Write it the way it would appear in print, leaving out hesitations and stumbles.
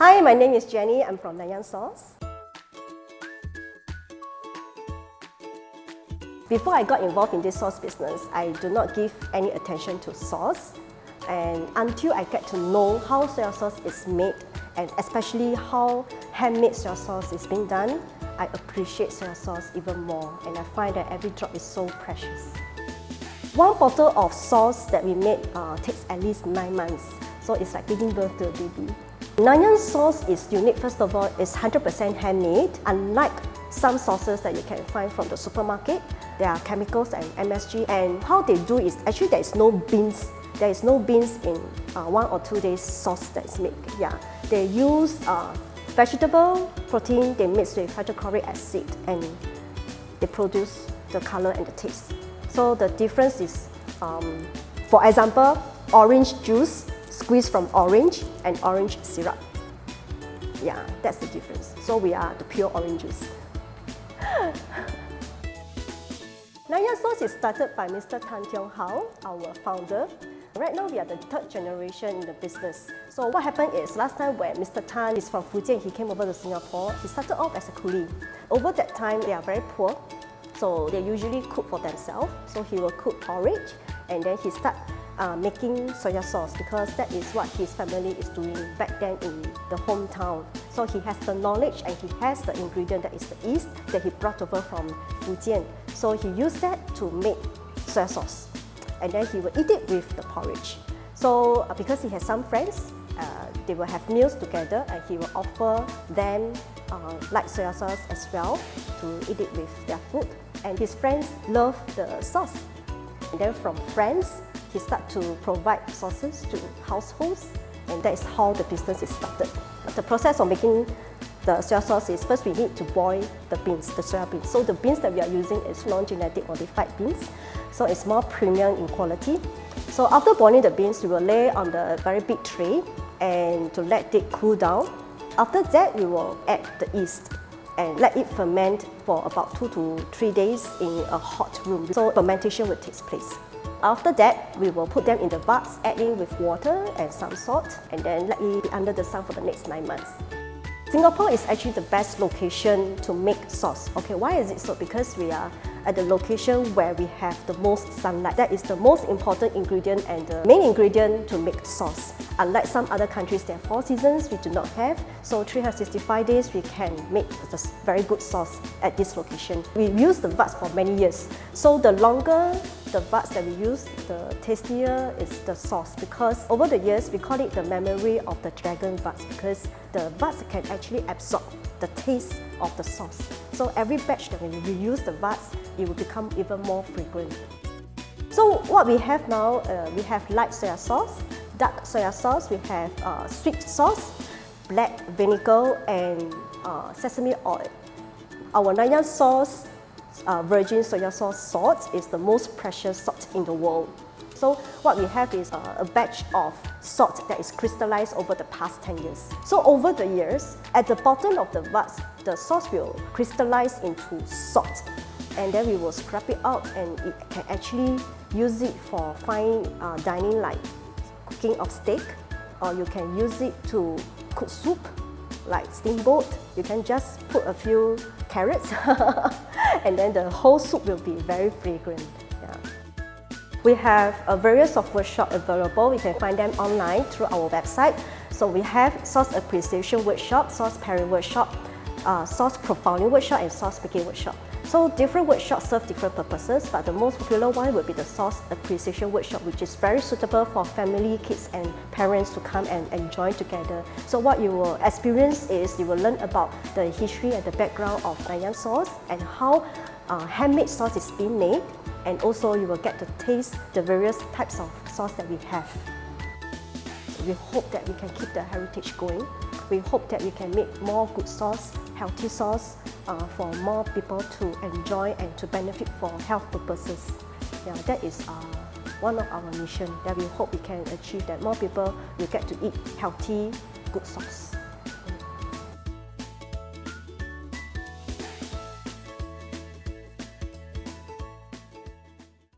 Hi, my name is Jenny. I'm from Nanyang Sauce. Before I got involved in this sauce business, I do not give any attention to sauce. And until I get to know how soya sauce is made, and especially how handmade soya sauce is being done, I appreciate soya sauce even more, and I find that every drop is so precious. One bottle of sauce that we made takes at least 9 months, so it's like giving birth to a baby. Nanyang sauce is unique. First of all, it's 100% handmade. Unlike some sauces that you can find from the supermarket, there are chemicals and MSG, and how they do is actually there is no beans. There is no beans in 1 or 2 days sauce that is made. Yeah, they use vegetable protein they mix with hydrochloric acid, and they produce the color and the taste. So the difference is, for example, orange juice squeezed from orange and orange syrup. Yeah, that's the difference. So we are the pure orange juice. Nanyang Sauce is started by Mr. Tan Tiong Hao, our founder. Right now, we are the 3rd generation in the business. So what happened is, last time when Mr. Tan is from Fujian, he came over to Singapore, he started off as a coolie. Over that time, they are very poor, so they usually cook for themselves. So he will cook porridge, and then he start making soya sauce, because that is what his family is doing back then in the hometown. So he has the knowledge and he has the ingredient, that is the yeast, that he brought over from Fujian. So he used that to make soya sauce, and then he will eat it with the porridge. So because he has some friends, they will have meals together, and he will offer them like soya sauce as well to eat it with their food. And his friends love the sauce. And then from friends, he started to provide sauces to households, and that is how the business is started. The process of making the soya sauce is, first we need to boil the beans, the soya beans. So the beans that we are using is non-genetic modified beans, so it's more premium in quality. So after boiling the beans, we will lay on the very big tray and to let it cool down. After that, we will add the yeast and let it ferment for about 2 to 3 days in a hot room. So fermentation will take place. After that, we will put them in the vats, adding with water and some salt, and then let it be under the sun for the next 9 months. Singapore is actually the best location to make sauce. Okay, why is it so? Because we are at the location where we have the most sunlight. That is the most important ingredient and the main ingredient to make sauce. Unlike some other countries, there are 4 seasons, we do not have. So 365 days, we can make a very good sauce at this location. We use the vats for many years. So the longer the vats that we use, the tastier is the sauce, because over the years, we call it the memory of the dragon vats, because the vats can actually absorb the taste of the sauce. So every batch that when we reuse the vats, it will become even more fragrant. So what we have now, we have light soya sauce, dark soya sauce, we have sweet sauce, black vinegar, and sesame oil. Our Nanyang Sauce virgin soya sauce salt is the most precious salt in the world. So what we have is a batch of salt that is crystallized over the past 10 years. So over the years, at the bottom of the vats, the sauce will crystallize into salt. And then we will scrap it out, and it can actually use it for fine dining, like cooking of steak, or you can use it to cook soup, like steamboat. You can just put a few carrots and then the whole soup will be very fragrant. Yeah. We have a various of workshops available. You can find them online through our website. So we have sauce appreciation workshop, sauce pairing workshop, sauce profiling workshop, and sauce making workshop. So different workshops serve different purposes, but the most popular one will be the sauce appreciation workshop, which is very suitable for family, kids and parents to come and enjoy together. So what you will experience is you will learn about the history and the background of Nanyang sauce and how handmade sauce is being made, and also you will get to taste the various types of sauce that we have. We hope that we can keep the heritage going. We hope that we can make more good sauce, healthy sauce for more people to enjoy and to benefit for health purposes. Yeah, that is one of our mission that we hope we can achieve, that more people will get to eat healthy, good sauce.